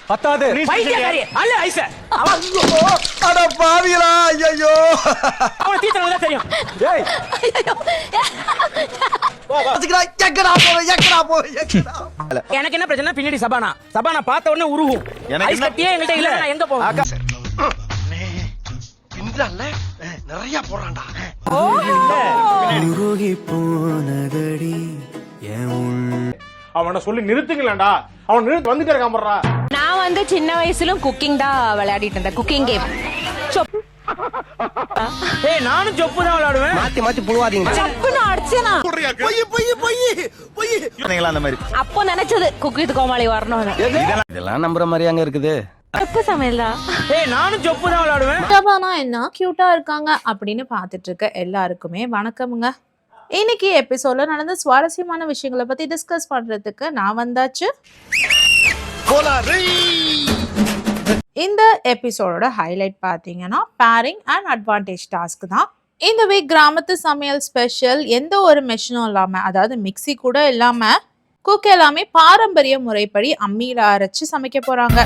பத்தாது. பைத்தியக்காரி அல்ல ஐச. அட பாவிகளா, ஐயோ. அவன் தீத்தனதா தெரியும். டேய். எனக்கு என்ன பிரச்சனை? பின்னாடி சபானா பார்த்த உடனே உருகும். ஐஸ் கட்டியே என்கிட்ட இல்ல, நான் எங்க போவேன்? பின்றான்ல நிறைய போறான்டா. அவனை சொல்லி நிறுத்துங்களேன்டா. அவன் நிறுத்து வந்துட்டே இருக்கான் போறா. நான் வந்து சின்ன வயசுல குக்கிங் தான் விளையாடிட்டு இருந்தேன். Cooking game. ஏய், நானும் சொப்பு தான் விளையாடுவேன். மாத்தி புழுவாதீங்க. சொப்புன்னு அடிச்சேனா? அந்த மாதிரி. அப்போ நினைச்சது குக் வித் கோமாளி வரணும்னு. இதெல்லாம் நம்புற மாதிரி அங்க இருக்குது. சொப்பு சமையலா? ஏய், நானும் சொப்பு தான் விளையாடுவேன். ஷபானா என்ன கியூட்டா இருக்காங்க அப்படின்னு பார்த்துட்டு இருக்க எல்லாருக்குமே வணக்கமுங்க. இன்னைக்கு எபிசோட்ல நடந்த சுவாரஸ்யமான விஷயங்களை பத்தி டிஸ்கஸ் பண்றதுக்கு நான் வந்தாச்சு. இந்த எபிசோடோட ஹைலைட் பார்த்தீங்கன்னா பேரிங் அண்ட் அட்வான்டேஜ் டாஸ்க் தான். இந்த வீக் கிராமத்து சமையல் ஸ்பெஷல். எந்த ஒரு மெஷினும் இல்லாம, அதாவது மிக்சி கூட இல்லாம குக் எல்லாமே பாரம்பரிய முறைப்படி அம்மியில அரைச்சு சமைக்க போறாங்க.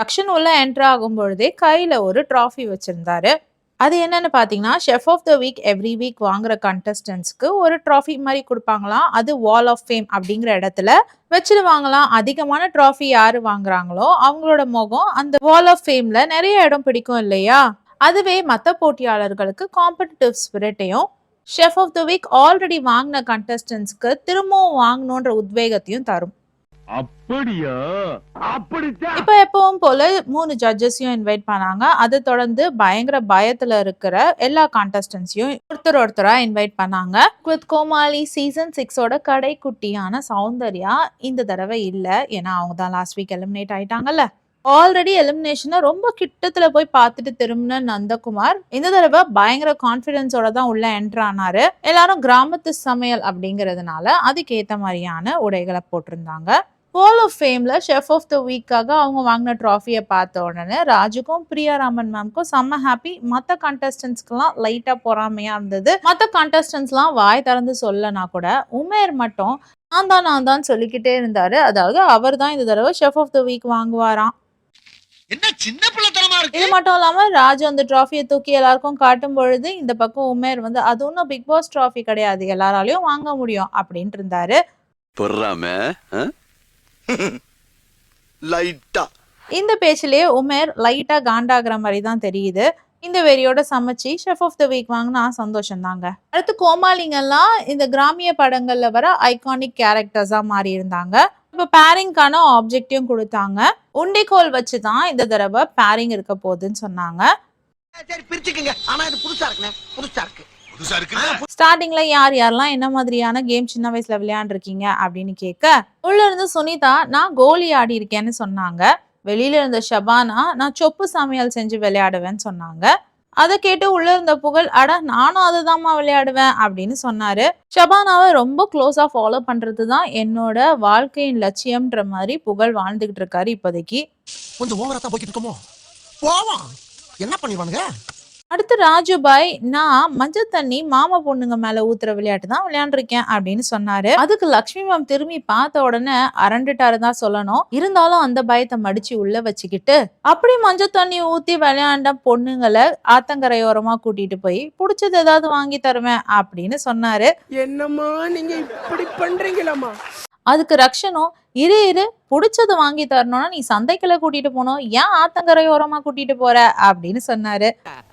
ரக்ஷன் உள்ள என்டர் ஆகும் பொழுதே கையில ஒரு ட்ராஃபி வச்சிருந்தாரு. அது என்னன்னு பார்த்தீங்கன்னா, chef of the week every week வாங்குற கண்டஸ்டன்ட்ஸ்க்கு ஒரு ட்ராஃபி மாதிரி கொடுப்பாங்களாம். அது வால் ஆஃப் ஃபேம் அப்படிங்கிற இடத்துல வச்சிருவாங்களாம். அதிகமான ட்ராஃபி யாரு வாங்குறாங்களோ அவங்களோட முகம் அந்த வால் ஆஃப் ஃபேம்ல நிறைய இடம் பிடிக்கும் இல்லையா? அதுவே மற்ற போட்டியாளர்களுக்கு காம்படிட்டிவ் ஸ்பிரிட்டையும், chef of the week already வாங்கின கண்டஸ்டன்ட்ஸ்க்கு திரும்பவும் வாங்கணுன்ற உத்வேகத்தையும் தரும். அப்படியா? அப்படிதான். இப்ப எப்பவும் போல 3 ஜட்ஜஸையும் இன்வைட் பண்ணாங்க. அதை தொடர்ந்து பயங்கர பயத்துல இருக்கிற எல்லா கான்டெஸ்டன்ட்ஸையும் ஒருத்தரா இன்வைட் பண்ணாங்க. வித் கோமாளி சீசன் 6ஓட கடை குட்டியான சௌந்தர்யா இந்த தடவை இல்ல. ஏன்னா அவங்க தான் லாஸ்ட் வீக் எலிமினேட் ஆயிட்டாங்கல்ல. ஆல்ரெடி எலிமினேஷனை ரொம்ப கிட்டத்துல போய் பார்த்துட்டு திரும்பின நந்தகுமார் இந்த தடவை பயங்கர கான்பிடன்ஸோட தான் உள்ள என்டர் ஆனாரு. எல்லாரும் கிராமத்து சமையல் அப்படிங்கறதுனால அதுக்கேத்த மாதிரியான உடைகளை போட்டிருந்தாங்க. வால் ஆஃப் ஃபேம்ல ஷெஃப் ஆஃப் த வீக்காக அவங்க வாங்கின ட்ராஃபியை பார்த்த உடனே ராஜுக்கும் பிரியாராமன் மேம்க்கும் செம்ம ஹாப்பி. மற்ற கண்டஸ்டன்ஸ்க்குலாம் லைட்டா பொறாமையா இருந்தது. மற்ற கண்டஸ்டன்ஸ்லாம் வாய் திறந்து சொல்லனா கூட உமேர் மட்டும் நான் தான் சொல்லிக்கிட்டே இருந்தாரு. அதாவது அவர் தான் இந்த தடவை ஷெஃப் ஆஃப் த வீக் வாங்குவாராம். என்ன சின்ன பிள்ளைத்தனமா இருக்கு. இது மட்டும் இல்லாம ராஜு அந்த ட்ராஃபியை தூக்கி எல்லாருக்கும் காட்டும் பொழுது இந்த பக்கம் உமேர் வந்து அது ஒன்றும் பிக் பாஸ் ட்ராஃபி கிடையாது, எல்லாராலையும் வாங்க முடியும் அப்படின்ட்டு இருந்தாரு. இந்த பேச்சிலேயே உமேர் லைட்டா காண்டாகிற மாதிரி தான் தெரியுது. இந்த வெறியோட சமைச்சு ஷெஃப் ஆஃப் த வீக் வாங்கினா சந்தோஷம் தாங்க. அடுத்து கோமாளிங்கெல்லாம் இந்த கிராமிய படங்கள்ல வர ஐகானிக் கேரக்டர்ஸா மாறி இருந்தாங்க. இப்ப பேரிங்கான ஆப்ஜெக்டையும் கொடுத்தாங்க. உண்டிகோல் வச்சுதான் இந்த தடவை பேரிங் இருக்க போகுதுன்னு சொன்னாங்க. சரி பிரிச்சுக்கங்க. ஆனா இது புதுசா இருக்கு. ஸ்டார்டிங்ல யாரெல்லாம் என்ன மாதிரியான கேம் சின்ன வயசுல விளையாண்டுருக்கீங்க அப்படின்னு கேட்க, உள்ள இருந்து சுனிதா நான் கோலி ஆடி இருக்கேன்னு சொன்னாங்க. வெளியில இருந்த ஷபானா நான் சொப்பு சமையல் செஞ்சு விளையாடுவேன்னு சொன்னாங்க. அதை கேட்டு உள்ள இருந்த புகழ் அட நானும் அதை தான்மா விளையாடுவேன் அப்படின்னு சொன்னாரு. ஷபானாவை ரொம்ப க்ளோஸா ஃபாலோ பண்றது தான் என்னோட வாழ்க்கையின் லட்சியம்ன்ற மாதிரி புகழ் வாழ்ந்துகிட்டு இருக்காரு இப்போதைக்கு. கொஞ்சம் ஓவரா தான் போய்கிட்டு இருக்கோமோ. போவோம். என்ன பண்ணிடுவானுங்க? அடுத்து ராஜுபாய் நான் மஞ்சள் தண்ணி மாமா பொண்ணுங்க மேல ஊத்துற விளையாட்டு தான் விளையாண்டுருக்கேன் அப்படின்னு சொன்னாரு. அதுக்கு லக்ஷ்மி மேம் திரும்பி பார்த்த உடனே அரண்டுட்டாரு தான் சொல்லணும். இருந்தாலும் அந்த பயத்தை மடிச்சு உள்ள வச்சுக்கிட்டு அப்படி மஞ்சள் தண்ணி ஊத்தி விளையாண்ட பொண்ணுங்களை ஆத்தங்கரையோரமா கூட்டிட்டு போய் பிடிச்சது ஏதாவது வாங்கி தருவேன் அப்படின்னு சொன்னாரு. என்னம்மா நீங்க இப்படி பண்றீங்களாமா? அதுக்கு ரக்ஷனும் இரு பிடிச்சது வாங்கி தரணும்னா நீ சந்தைக்குள்ள கூட்டிட்டு போனோம், ஏன் ஆத்தங்கரையோரமா கூட்டிட்டு போற அப்படின்னு சொன்னாரு.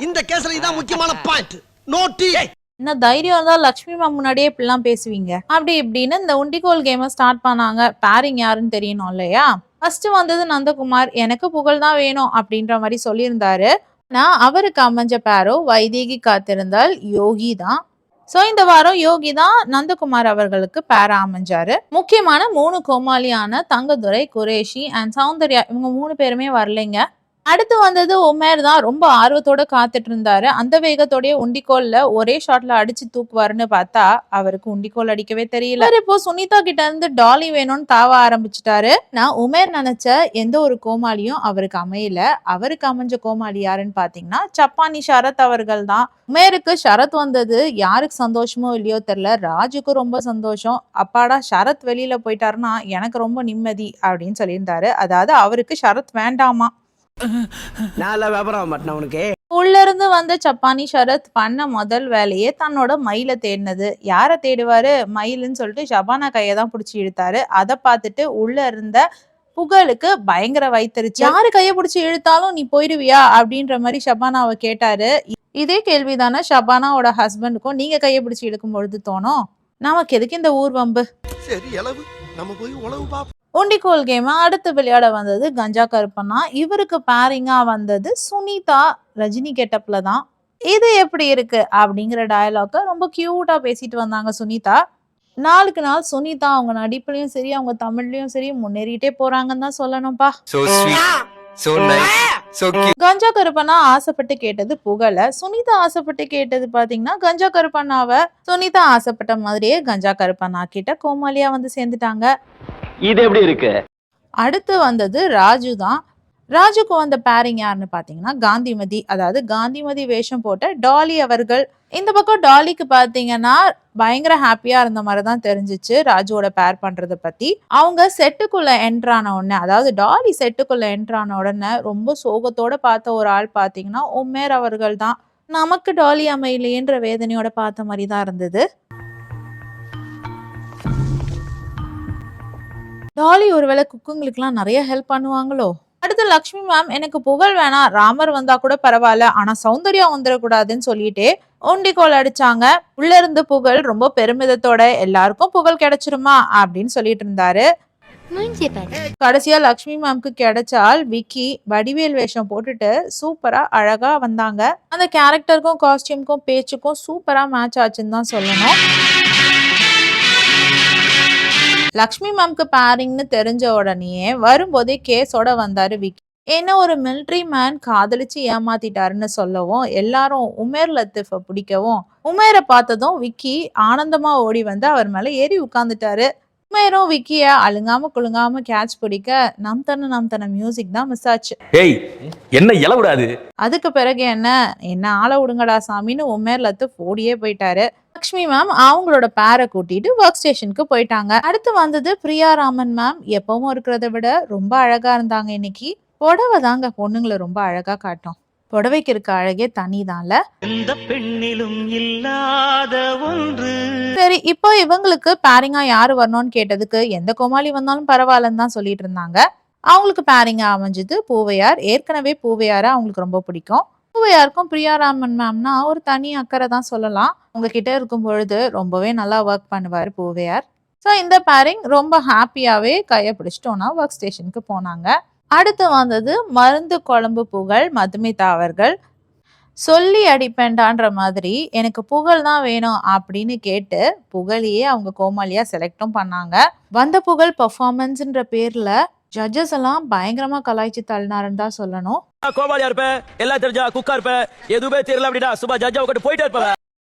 இந்த கேஸ்ல இதான் முக்கியமான பாயிண்ட். நோட்டி என்ன தைரியம் இருந்தா லட்சுமி மேம் முன்னாடியே இப்படிலாம் பேசுவீங்க அப்படி இப்படின்னு இந்த உண்டிகோல் கேமை ஸ்டார்ட் பண்ணாங்க. பேரிங் யாருன்னு தெரியணும் இல்லையா? ஃபர்ஸ்ட் வந்தது நந்தகுமார். எனக்கு புகழ் தான் வேணும் அப்படின்ற மாதிரி சொல்லியிருந்தாரு. நான் அவருக்கு அமைஞ்ச பேரோ வைதேகி காத்திருந்தால் யோகி தான். ஸோ இந்த வாரம் யோகி தான் நந்தகுமார் அவர்களுக்கு பேரா அமைஞ்சாரு. முக்கியமான 3 கோமாளியான தங்கதுரை, குரேஷி அண்ட் சௌந்தர்யா இவங்க 3 பேருமே வரலைங்க. அடுத்து வந்தது உமேர் தான். ரொம்ப ஆர்வத்தோட காத்துட்டு இருந்தாரு. அந்த வேகத்தோடயே உண்டிக்கோல்ல ஒரே ஷாட்ல அடிச்சு தூக்குவாருன்னு பார்த்தா அவருக்கு உண்டிக்கோல் அடிக்கவே தெரியல. இவர் இப்போ சுனிதா கிட்ட இருந்து டாலி வேணும்னு தாவ ஆரம்பிச்சுட்டாரு. நான் உமேர் நினைச்ச எந்த ஒரு கோமாளியும் அவருக்கு அமையல. அவருக்கு அமைஞ்ச கோமாளி யாருன்னு பாத்தீங்கன்னா சப்பானி ஷரத் அவர்கள் தான். உமேருக்கு ஷரத் வந்தது யாருக்கு சந்தோஷமோ இல்லையோ தெரியல, ராஜுக்கு ரொம்ப சந்தோஷம். அப்பாடா ஷரத் வெளியில போயிட்டாருன்னா எனக்கு ரொம்ப நிம்மதி அப்படின்னு சொல்லியிருந்தாரு. அதாவது அவருக்கு ஷரத் வேண்டாமா. நான் வியாபாரம் மாட்டேன் உனக்கு. உள்ள இருந்து வந்த சப்பானி ஷரத் பண்ண முதல் வேலையே தன்னோட மயில தேடினது. யார தேடுவாரு? மயிலுன்னு சொல்லிட்டு ஷபானா கையை தான் பிடிச்சி இழுத்தாரு. அதை பார்த்துட்டு உள்ள இருந்த புகழுக்கு பயங்கர வைத்தறிச்சு. யாரு கையை பிடிச்சி இழுத்தாலும் நீ போயிடுவியா அப்படின்ற மாதிரி ஷபானாவை கேட்டாரு. இதே கேள்விதானே ஷபானாவோட ஹஸ்பண்டுக்கும் நீங்க கையை பிடிச்சி இழுக்கும் பொழுது தோணும். நமக்கு எதுக்கு இந்த ஊர் வம்பு? சரி அளவு நம்ம போய் உழவு பாப்போம். உண்டிகோல் கேம் அடுத்து விளையாட வந்தது கஞ்சா கருப்பண்ணா. இவருக்கு பேரிங்கா வந்தது சுனிதா. ரஜினி கெட்டப்ல தான். இது எப்படி இருக்கு அப்படிங்கிற டயலாக ரொம்ப கியூட்டா பேசிட்டு வந்தாங்க சுனிதா. நாளுக்கு நாள் சுனிதா அவங்க நடிப்புலயும் சரி அவங்க தமிழ்லயும் சரி முன்னேறிட்டே போறாங்கன்னு தான் சொல்லணும்பா. கஞ்சா கருப்பண்ணா ஆசைப்பட்டு கேட்டது புகழ. சுனிதா ஆசைப்பட்டு கேட்டது பாத்தீங்கன்னா கஞ்சா கருப்பண்ணாவை. சுனிதா ஆசைப்பட்ட மாதிரியே கஞ்சா கருப்பண்ணா கிட்ட கோமாளியா வந்து சேர்ந்துட்டாங்க. இது எப்படி இருக்கு? அடுத்து வந்தது ராஜு தான். ராஜுக்கு வந்த பேரிங் யாருன்னு பாத்தீங்கன்னா காந்திமதி. அதாவது காந்திமதி வேஷம் போட்ட டாலி அவர்கள். இந்த பக்கம் டாலிக்கு பாத்தீங்கன்னா பயங்கர ஹாப்பியா இருந்த மாதிரிதான் தெரிஞ்சிச்சு ராஜுவோட பேர் பண்றத பத்தி. அவங்க செட்டுக்குள்ள என்ட்ரான உடனே, அதாவது டாலி செட்டுக்குள்ள என்ட்ரான உடனே ரொம்ப சோகத்தோட பார்த்த ஒரு ஆள் பாத்தீங்கன்னா உமேர் அவர்கள் தான். நமக்கு டாலி அமையிலேன்ற வேதனையோட பார்த்த மாதிரி தான் இருந்தது. டாலி ஒருவேளை குக்குங்களுக்குலாம் நிறைய ஹெல்ப் பண்ணுவாங்களோ. அடுத்து லக்ஷ்மி மேம் எனக்கு புகழ் வேணாம், ராமர் வந்தா கூட பரவாயில்ல, ஆனா சௌந்தர்யா வந்துடக்கூடாதுன்னு சொல்லிட்டு ஒண்டிகோல் அடிச்சாங்க. உள்ள இருந்து புகழ் ரொம்ப பெருமிதத்தோட எல்லாருக்கும் புகழ் கிடைச்சிருமா அப்படின்னு சொல்லிட்டு இருந்தாரு. கடைசியா லக்ஷ்மி மேம்க்கு கிடைச்சால் விக்கி வடிவேல் வேஷம் போட்டுட்டு சூப்பரா அழகா வந்தாங்க. அந்த கேரக்டருக்கும் காஸ்டியூம்க்கும் பேச்சுக்கும் சூப்பரா மேட்ச் ஆச்சுன்னு தான் சொல்லணும். லக்ஷ்மி மேம்க்கு பேரிங்னு தெரிஞ்ச உடனே வரும்போதே கேஸோட வந்தாரு விக்கி. என்ன ஒரு மிலிட்ரி மேன் காதலிச்சு ஏமாத்திட்டாருன்னு சொல்லவும் எல்லாரும் உமேர் லத்தீஃபை பிடிக்கவும் உமேரை பார்த்ததும் விக்கி ஆனந்தமா ஓடி வந்து அவர் மேல ஏறி உட்கார்ந்துட்டாரு. உமேரும் விக்கிய அழுங்காம குழுங்காம கேட்ச் பிடிக்க நம் தன மியூசிக் தான் மிஸ் ஆச்சு. என்ன இளவுடாது. அதுக்கு பிறகு என்ன ஆள விடுங்கடா சாமின்னு உமேர் லத்தீஃப் ஓடியே போயிட்டாரு. லக்ஷ்மி மேம் அவங்களோட பேரை கூட்டிட்டு ஒர்க் ஸ்டேஷனுக்கு போயிட்டாங்க. அடுத்து வந்தது பிரியா ராமன் மேம். எப்பவும் இருக்கிறத விட ரொம்ப அழகா இருந்தாங்க இன்னைக்கு. புடவை தாங்க பொண்ணுங்களை ரொம்ப அழகா காட்டும். புடவைக்கு இருக்க அழகே தனிதான்ல. எந்த பெண்ணிலும் இல்லாத ஒன்று. சரி, இப்போ இவங்களுக்கு பேரிங்கா யாரு வரணும்னு கேட்டதுக்கு எந்த கோமாளி வந்தாலும் பரவாயில்லன்னு தான் சொல்லிட்டு இருந்தாங்க. அவங்களுக்கு பேரிங்கா அமைஞ்சது பூவையார். ஏற்கனவே பூவையார அவங்களுக்கு ரொம்ப பிடிக்கும். பூவையாருக்கும் பிரியாராமன் மேம்னா ஒரு தனி அக்கறை தான் சொல்லலாம். உங்ககிட்ட இருக்கும் பொழுது ரொம்பவே நல்லா ஒர்க் பண்ணுவார் பூவையார். ஸோ இந்த பேரிங் ரொம்ப ஹாப்பியாவே கையை பிடிச்சிட்டோன்னா ஒர்க் ஸ்டேஷனுக்கு போனாங்க. அடுத்து வந்தது மருந்து குழம்பு புகழ் மதுமிதா அவர்கள். சொல்லி அடிப்பேன்டான்ற மாதிரி எனக்கு புகழ் தான் வேணும் அப்படின்னு கேட்டு புகழையே அவங்க கோமாளியா செலக்டும் பண்ணாங்க. வந்த புகழ் பெர்ஃபார்மன்ஸ்ன்ற பேர்ல ஜட்ஜஸ் எல்லாம் பயங்கரமா கலாய்ச்சி தள்ளினாருன்னு தான் சொல்லணும். கோமாளியா இருப்ப, எல்லாம் தெரிஞ்சா குக்கா இருப்ப, எதுவுமே தெரியல அப்படின்னா சும்மா ஜட்ஜா உட்காந்து போயிட்டே இருப்ப.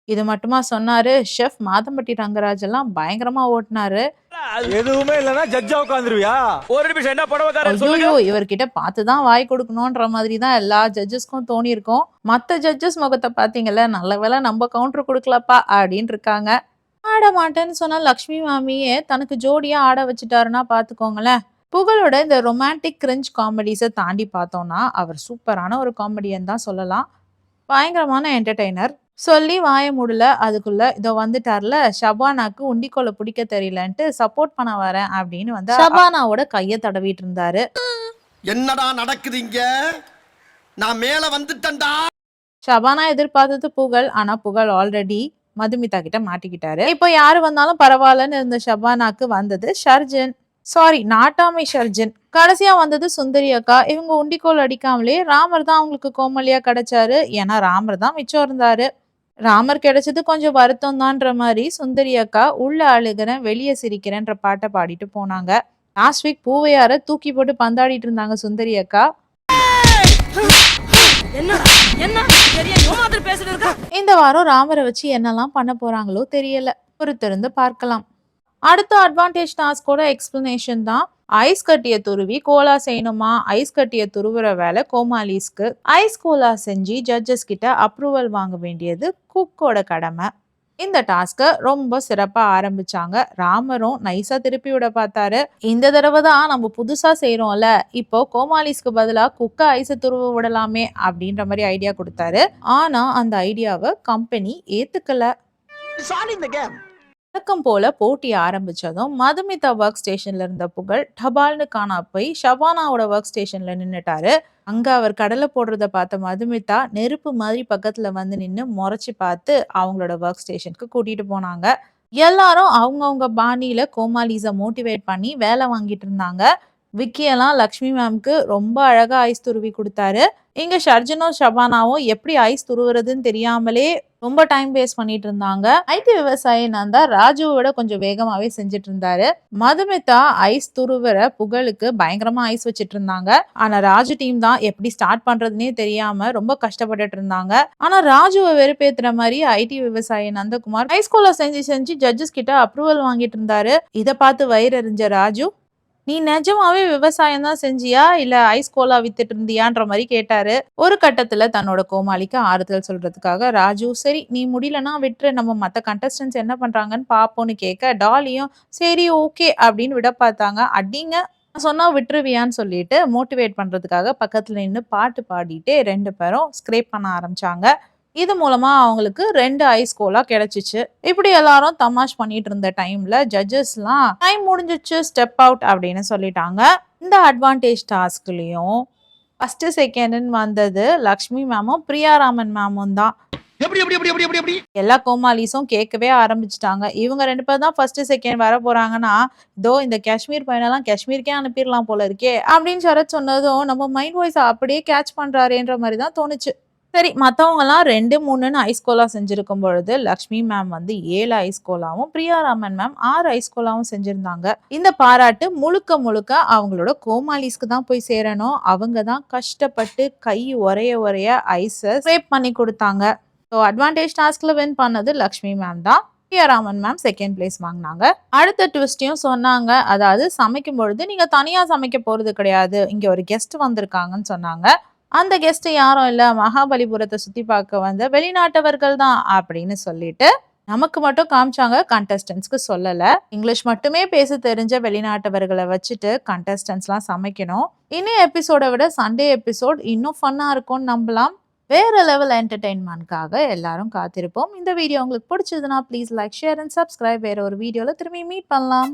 இது மட்டுமா சொன்னாரு, ஷெஃப் மாதம்பட்டி ரங்கராஜ் எல்லாம் பயங்கரமா ஓட்டினாரு. எதுவுமே இல்லனா ஜட்ஜா உட்கார்ந்துருவியா? ஒரு நிமிஷம் என்ன படவக்காரன் சொல்லுங்க. ஐயோ, இவர்கிட்ட பார்த்துதான் வாய் கொடுக்கணும்ன்ற மாதிரி தான் எல்லா ஜட்ஜஸ்க்கும் தோணி இருக்கும். மத்த ஜட்ஜஸ் முகத்தை பாத்தீங்கல்ல, நல்ல வேளை நம்ம கவுண்டர் கொடுக்கலப்பா அப்படின்னு இருக்காங்க. ஆட மாட்டேன்னு சொன்னா லக்ஷ்மி மாமியே தனக்கு ஜோடியா ஆட வச்சுட்டாருன்னா பாத்துக்கோங்களேன். புகழோட இந்த ரொமான்டிக் கிரிஞ்ச் காமெடிஸை தாண்டி பார்த்தோம்னா அவர் சூப்பரான ஒரு காமெடியன் தான் சொல்லலாம். பயங்கரமான என்டர்டெய்னர். சொல்லி வாய மூடல, அதுக்குள்ள இதோ வந்துட்டார்ல ஷபானாக்கு உண்டிக்கோலை பிடிக்க தெரியலன்ட்டு சப்போர்ட் பண்ண வரேன் அப்படின்னு வந்து ஷபானாவோட கையை தடவிட்டு இருந்தாரு. என்னடா நடக்குது இங்க? நான் மேல வந்துட்டேன்டா. ஷபானா எதிர்பார்த்தது புகழ். ஆனா புகழ் ஆல்ரெடி மதுமிதா கிட்ட மாட்டிக்கிட்டாரு. இப்போ யாரு வந்தாலும் பரவாயில்லன்னு இருந்த ஷபானாக்கு வந்தது ஷர்ஜன். சாரி, நாட்டாமை ஷர்ஜன். கடைசியா வந்தது சுந்தரி அக்கா. இவங்க உண்டிக்கோல் அடிக்காமலே ராமர் தான் அவங்களுக்கு கோமலியா கிடைச்சாரு. ஏன்னா ராமர் தான் மிச்சம் இருந்தாரு. ராமர் கிடைச்சது கொஞ்சம் வருத்தம் தான்ற மாதிரி சுந்தரி அக்கா உள்ள அழுகிறேன் வெளியே சிரிக்கிறேன்ற பாட்டை பாடிட்டு போனாங்க. லாஸ்ட் வீக் பூவையார தூக்கி போட்டு பந்தாடிட்டு இருந்தாங்க சுந்தரி அக்கா. என்னடா என்ன பெரிய யோமாத்திர பேசிட்டு இருக்க? இந்த வாரம் ராமரை வச்சு என்னெல்லாம் பண்ண போறாங்களோ தெரியல, பொறுத்திருந்து பார்க்கலாம். அடுத்த அட்வான்டேஜ் டாஸ்கோட எக்ஸ்பிளனேஷன் தான். ஐஸ் கட்டிய துருவி கோலா செய்யணுமா? ஐஸ் கட்டிய துருவுற வேலை கோமாலிஸ்க்கு. ஐஸ் கோலா செஞ்சு ஜட்ஜஸ் கிட்ட அப்ரூவல் வாங்க வேண்டியது குக்கோட கடமை. இந்த டாஸ்க ரொம்ப சிறப்பா ஆரம்பிச்சாங்க. ராமரும் நைஸா திருப்பி விட பார்த்தாரு. இந்த தடவை தான் நம்ம புதுசா செய்யறோம்ல, இப்போ கோமாலிஸ்க்கு பதிலா குக்க ஐஸ துருவ விடலாமே அப்படின்ற மாதிரி ஐடியா கொடுத்தாரு. ஆனா அந்த ஐடியாவை கம்பெனி ஏத்துக்கல. வழக்கம் போல போட்டி ஆரம்பிச்சதும் மதுமிதா ஒர்க் ஸ்டேஷன்ல இருந்த புகழ் டபால்னு காணா போய் ஷபானாவோட ஒர்க் ஸ்டேஷன்ல நின்னுட்டாரு. அங்க அவர் கடலை போடுறத பார்த்த மதுமிதா நெருப்பு மாதிரி பக்கத்துல வந்து நின்னு முறைச்சு பார்த்து அவங்களோட ஒர்க் ஸ்டேஷனுக்கு கூட்டிட்டு போனாங்க. எல்லாரும் அவங்கவுங்க பாணியில கோமாலிஸை மோட்டிவேட் பண்ணி வேலை வாங்கிட்டு இருந்தாங்க. விக்கியெல்லாம் லக்ஷ்மி மேம்க்கு ரொம்ப அழகா ஐஸ் துருவி கொடுத்தாரு. இங்க ஷர்ஜனும் ஷபானாவும் எப்படி ஐஸ் துருவுறதுன்னு தெரியாமலே ரொம்ப டைம் வேஸ்ட் பண்ணிட்டு இருந்தாங்க. ஐடி விவசாயி நந்தா ராஜுவை விட கொஞ்சம் வேகமாவே செஞ்சுட்டு இருந்தாரு. மதுமிதா ஐஸ் துருவுற புகழுக்கு பயங்கரமா ஐஸ் வச்சிட்டு இருந்தாங்க. ஆனா ராஜு டீம் தான் எப்படி ஸ்டார்ட் பண்றதுன்னே தெரியாம ரொம்ப கஷ்டப்பட்டுட்டு இருந்தாங்க. ஆனா ராஜுவை வெறுப்பேத்துற மாதிரி ஐடி விவசாயி நந்தகுமார் ஐஸ் கோலா செஞ்சு ஜட்ஜஸ் கிட்ட அப்ரூவல் வாங்கிட்டு இருந்தாரு. இதை பார்த்து வயிறறிஞ்ச ராஜு, நீ நிஜமாவே விவசாயம் தான் செஞ்சியா இல்ல ஐஸ் கோலா வித்துட்டு இருந்தியான்ற மாதிரி கேட்டாரு. ஒரு கட்டத்துல தன்னோட கோமாளிக்கு ஆறுதல் சொல்றதுக்காக ராஜு, சரி நீ முடியலன்னா விட்டுரு, நம்ம மத்த கண்டஸ்டன்ஸ் என்ன பண்றாங்கன்னு பாப்போம்னு கேட்க, டாலியும் சரி ஓகே அப்படின்னு விட பார்த்தாங்க. அடிங்க சொன்னா விட்டுருவியான்னு சொல்லிட்டு மோட்டிவேட் பண்றதுக்காக பக்கத்துல நின்று பாட்டு பாடிட்டே 2 பேரும் ஸ்க்ரேப் பண்ண ஆரம்பிச்சாங்க. இது மூலமா அவங்களுக்கு 2 ஐஸ் கோலா கிடைச்சிச்சு. இப்படி எல்லாரும் தமாஷ் பண்ணிட்டு இருந்த டைம்ல ஜட்ஜஸ்லாம் டைம் முடிஞ்சிச்சு, ஸ்டெப் அவுட் அப்படின்னு சொல்லிட்டாங்க. இந்த அட்வான்டேஜ் டாஸ்க்லயும் ஃபர்ஸ்ட் செகண்ட்னு வந்தது லக்ஷ்மி மேமும் பிரியாராமன் மேமும் தான். எல்லா கோமாலிஸும் கேட்கவே ஆரம்பிச்சுட்டாங்க. இவங்க 2 பேர் தான் ஃபர்ஸ்ட் செகண்ட் வர போறாங்கன்னா, இதோ இந்த காஷ்மீர் பையனெல்லாம் காஷ்மீருக்கே அனுப்பிடலாம் போல இருக்கே அப்படின்னு சரத் சொன்னதும் நம்ம மைண்ட் வாய்ஸ் அப்படியே கேட்ச் பண்றாருன்ற மாதிரி தான் தோணுச்சு. சரி, மற்றவங்கலாம் 2, 3ன்னு ஐஸ் கோலா செஞ்சிருக்கும் பொழுது லக்ஷ்மி மேம் வந்து 7 ஐஸ் கோலாவும் பிரியாராமன் மேம் 6 ஐஸ் கோலாவும் செஞ்சிருந்தாங்க. இந்த பாராட்டு முழுக்க முழுக்க அவங்களோட கோமாலிஸ்க்கு தான் போய் சேரணும். அவங்க தான் கஷ்டப்பட்டு கை உரைய ஐஸை ஸ்க்ரேப் பண்ணி கொடுத்தாங்க. ஸோ அட்வான்டேஜ் டாஸ்க்ல வின் பண்ணது லக்ஷ்மி மேம் தான். பிரியாராமன் மேம் செகண்ட் பிளேஸ் வாங்கினாங்க. அடுத்த ட்விஸ்டையும் சொன்னாங்க. அதாவது சமைக்கும் பொழுது நீங்க தனியா சமைக்க போறது கிடையாது, இங்க ஒரு கெஸ்ட் வந்திருக்காங்கன்னு சொன்னாங்க. அந்த கெஸ்ட் யாரும் இல்ல, மகாபலிபுரத்தை சுத்தி பார்க்க வந்த வெளிநாட்டவர்கள் தான் அப்படின்னு சொல்லிட்டு நமக்கு மட்டும் காமிச்சாங்க, கண்டஸ்டன்ஸ்க்கு சொல்லல. இங்கிலீஷ் மட்டுமே பேச தெரிஞ்ச வெளிநாட்டவர்களை வச்சுட்டு கண்டஸ்டன்ஸ்லாம் சமைக்கணும். இனி எபிசோட விட சண்டே எபிசோட் இன்னும் ஃபன்னா இருக்கும்னு நம்பலாம். வேற லெவல் என்டர்டெயின்மெண்ட்காக எல்லாரும் காத்திருப்போம். இந்த வீடியோ உங்களுக்கு பிடிச்சதுன்னா please like, share and subscribe. வேற ஒரு வீடியோல திரும்பி மீட் பண்ணலாம்.